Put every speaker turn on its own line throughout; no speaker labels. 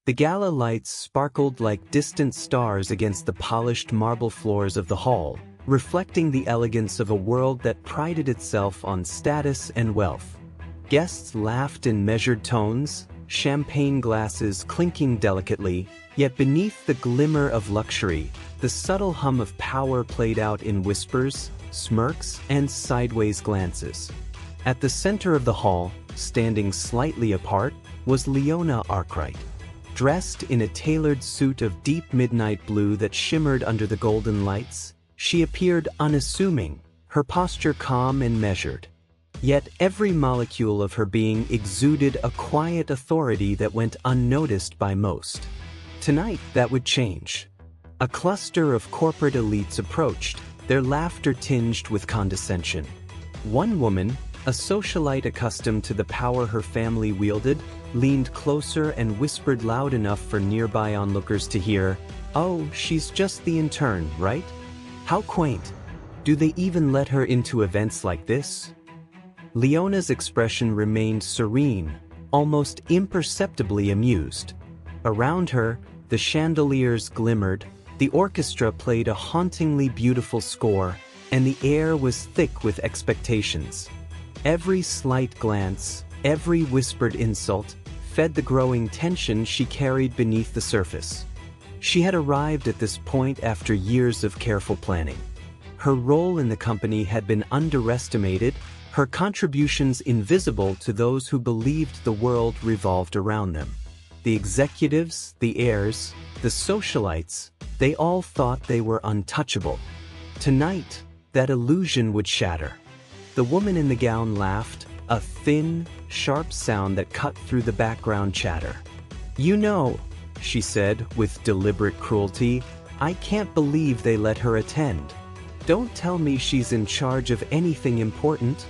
The gala lights sparkled like distant stars against the polished marble floors of the hall, reflecting the elegance of a world that prided itself on status and wealth. Guests laughed in measured tones, champagne glasses clinking delicately, yet beneath the glimmer of luxury, the subtle hum of power played out in whispers, smirks, and sideways glances. At the center of the hall, standing slightly apart, was Leona Arkwright. Dressed in a tailored suit of deep midnight blue that shimmered under the golden lights, she appeared unassuming, her posture calm and measured. Yet every molecule of her being exuded a quiet authority that went unnoticed by most. Tonight, that would change. A cluster of corporate elites approached, their laughter tinged with condescension. One woman, a socialite accustomed to the power her family wielded, leaned closer and whispered loud enough for nearby onlookers to hear, "Oh, she's just the intern, right? How quaint. Do they even let her into events like this?" Leona's expression remained serene, almost imperceptibly amused. Around her, the chandeliers glimmered, the orchestra played a hauntingly beautiful score, and the air was thick with expectations. Every slight glance, every whispered insult, fed the growing tension she carried beneath the surface. She had arrived at this point after years of careful planning. Her role in the company had been underestimated, her contributions invisible to those who believed the world revolved around them. The executives, the heirs, the socialites, they all thought they were untouchable. Tonight, that illusion would shatter. The woman in the gown laughed, a thin, sharp sound that cut through the background chatter. "You know," she said with deliberate cruelty, "I can't believe they let her attend. Don't tell me she's in charge of anything important."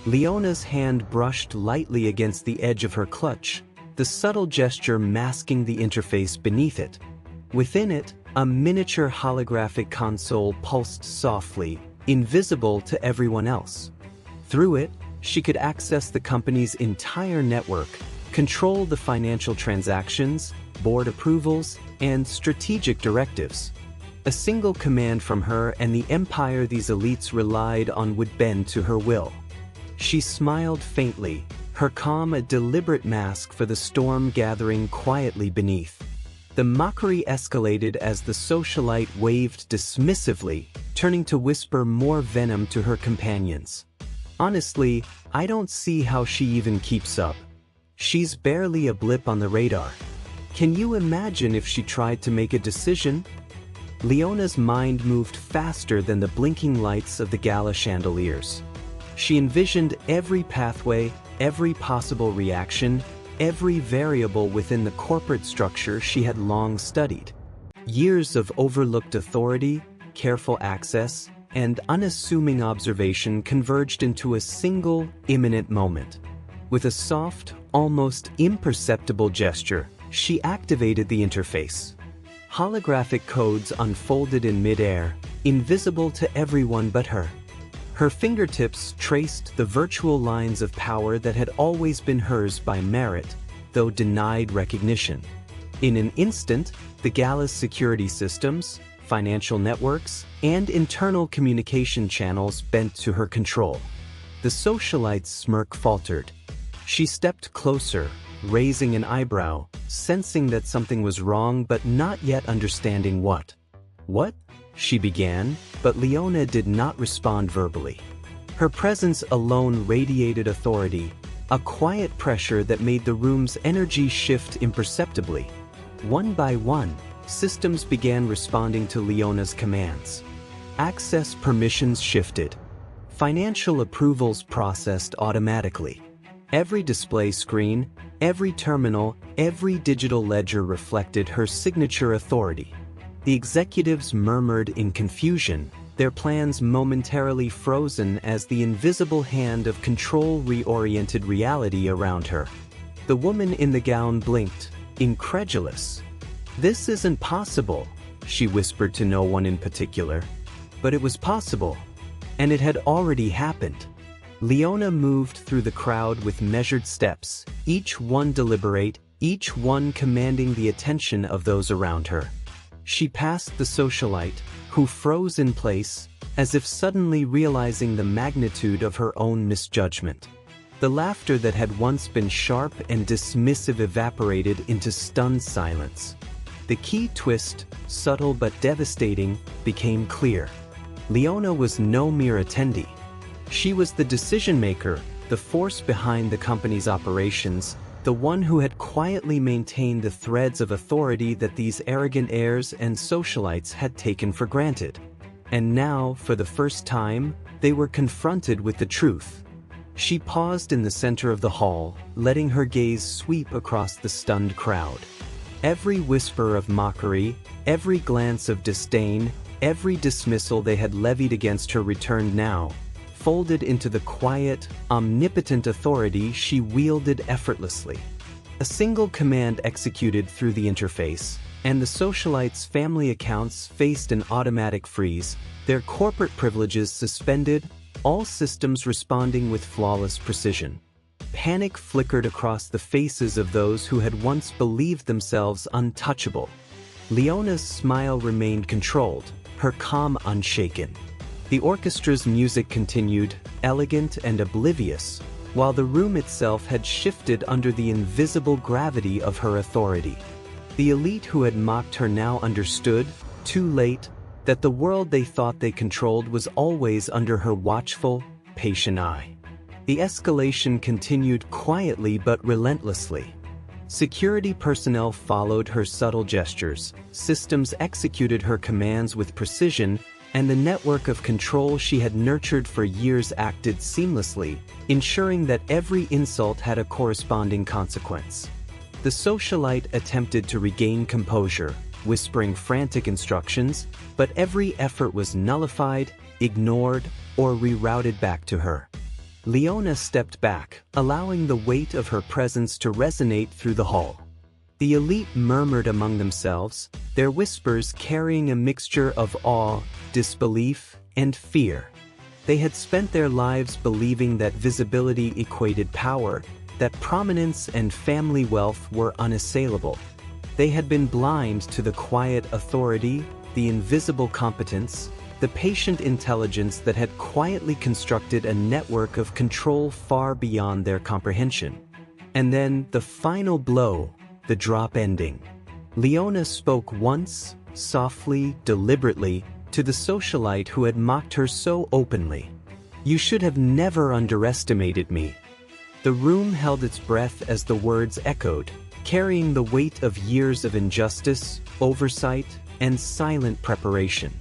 Leona's hand brushed lightly against the edge of her clutch, the subtle gesture masking the interface beneath it. Within it, a miniature holographic console pulsed softly, invisible to everyone else. Through it, she could access the company's entire network, control the financial transactions, board approvals, and strategic directives. A single command from her and the empire these elites relied on would bend to her will. She smiled faintly, her calm a deliberate mask for the storm gathering quietly beneath. The mockery escalated as the socialite waved dismissively, turning to whisper more venom to her companions. "Honestly, I don't see how she even keeps up. She's barely a blip on the radar. Can you imagine if she tried to make a decision?" Leona's mind moved faster than the blinking lights of the gala chandeliers. She envisioned every pathway, every possible reaction, every variable within the corporate structure she had long studied. Years of overlooked authority, careful access, and unassuming observation converged into a single, imminent moment. With a soft, almost imperceptible gesture, she activated the interface. Holographic codes unfolded in midair, invisible to everyone but her. Her fingertips traced the virtual lines of power that had always been hers by merit, though denied recognition. In an instant, the gala's security systems, financial networks, and internal communication channels bent to her control. The socialite's smirk faltered. She stepped closer, raising an eyebrow, sensing that something was wrong but not yet understanding what. "What?" she began, but Leona did not respond verbally. Her presence alone radiated authority, a quiet pressure that made the room's energy shift imperceptibly. One by one, systems began responding to Leona's commands. Access permissions shifted. Financial approvals processed automatically. Every display screen, every terminal, every digital ledger reflected her signature authority. The executives murmured in confusion, their plans momentarily frozen as the invisible hand of control reoriented reality around her. The woman in the gown blinked, incredulous. "This isn't possible," she whispered to no one in particular. But it was possible, and it had already happened. Leona moved through the crowd with measured steps, each one deliberate, each one commanding the attention of those around her. She passed the socialite, who froze in place, as if suddenly realizing the magnitude of her own misjudgment. The laughter that had once been sharp and dismissive evaporated into stunned silence. The key twist, subtle but devastating, became clear. Leona was no mere attendee. She was the decision-maker, the force behind the company's operations, the one who had quietly maintained the threads of authority that these arrogant heirs and socialites had taken for granted. And now, for the first time, they were confronted with the truth. She paused in the center of the hall, letting her gaze sweep across the stunned crowd. Every whisper of mockery, every glance of disdain, every dismissal they had levied against her returned now, folded into the quiet, omnipotent authority she wielded effortlessly. A single command executed through the interface, and the socialites' family accounts faced an automatic freeze, their corporate privileges suspended, all systems responding with flawless precision. Panic flickered across the faces of those who had once believed themselves untouchable. Leona's smile remained controlled, her calm unshaken. The orchestra's music continued, elegant and oblivious, while the room itself had shifted under the invisible gravity of her authority. The elite who had mocked her now understood, too late, that the world they thought they controlled was always under her watchful, patient eye. The escalation continued quietly but relentlessly. Security personnel followed her subtle gestures, systems executed her commands with precision, and the network of control she had nurtured for years acted seamlessly, ensuring that every insult had a corresponding consequence. The socialite attempted to regain composure, whispering frantic instructions, but every effort was nullified, ignored, or rerouted back to her. Leona stepped back, allowing the weight of her presence to resonate through the hall. The elite murmured among themselves, their whispers carrying a mixture of awe, disbelief, and fear. They had spent their lives believing that visibility equated power, that prominence and family wealth were unassailable. They had been blind to the quiet authority, the invisible competence, the patient intelligence that had quietly constructed a network of control far beyond their comprehension. And then, the final blow, the drop ending. Leona spoke once, softly, deliberately, to the socialite who had mocked her so openly. "You should have never underestimated me." The room held its breath as the words echoed, carrying the weight of years of injustice, oversight, and silent preparation.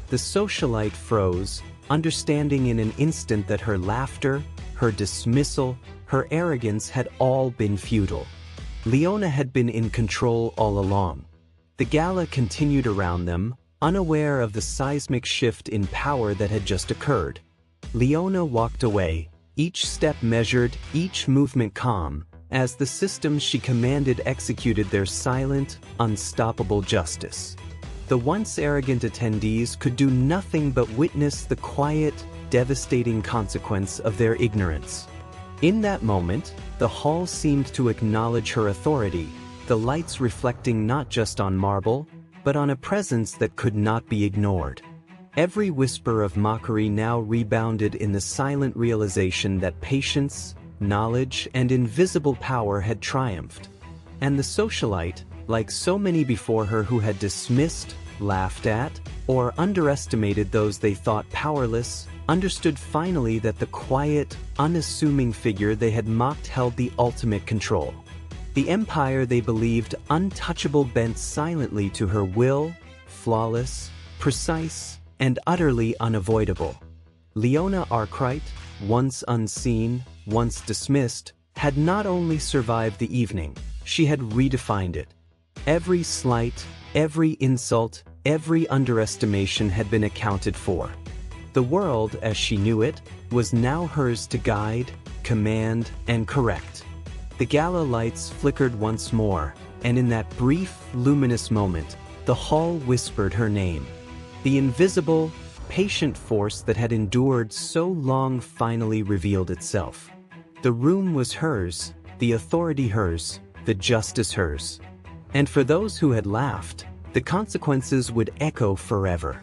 The socialite froze, understanding in an instant that her laughter, her dismissal, her arrogance had all been futile. Leona had been in control all along. The Gala continued around them, unaware of the seismic shift in power that had just occurred. Leona walked away, each step measured, each movement calm, as the systems she commanded executed their silent, unstoppable justice. The once arrogant attendees could do nothing but witness the quiet, devastating consequence of their ignorance. In that moment, the hall seemed to acknowledge her authority, the lights reflecting not just on marble, but on a presence that could not be ignored. Every whisper of mockery now rebounded in the silent realization that patience, knowledge, and invisible power had triumphed. And the socialite, like so many before her who had dismissed, laughed at, or underestimated those they thought powerless, understood finally that the quiet, unassuming figure they had mocked held the ultimate control. The empire they believed untouchable bent silently to her will, flawless, precise, and utterly unavoidable. Leona Arkwright, once unseen, once dismissed, had not only survived the evening, she had redefined it. Every slight, every insult, every underestimation had been accounted for. The world, as she knew it, was now hers to guide, command, and correct. The Gala lights flickered once more, and in that brief, luminous moment, the hall whispered her name. The invisible, patient force that had endured so long finally revealed itself. The room was hers, the authority hers, the justice hers. And for those who had laughed, the consequences would echo forever.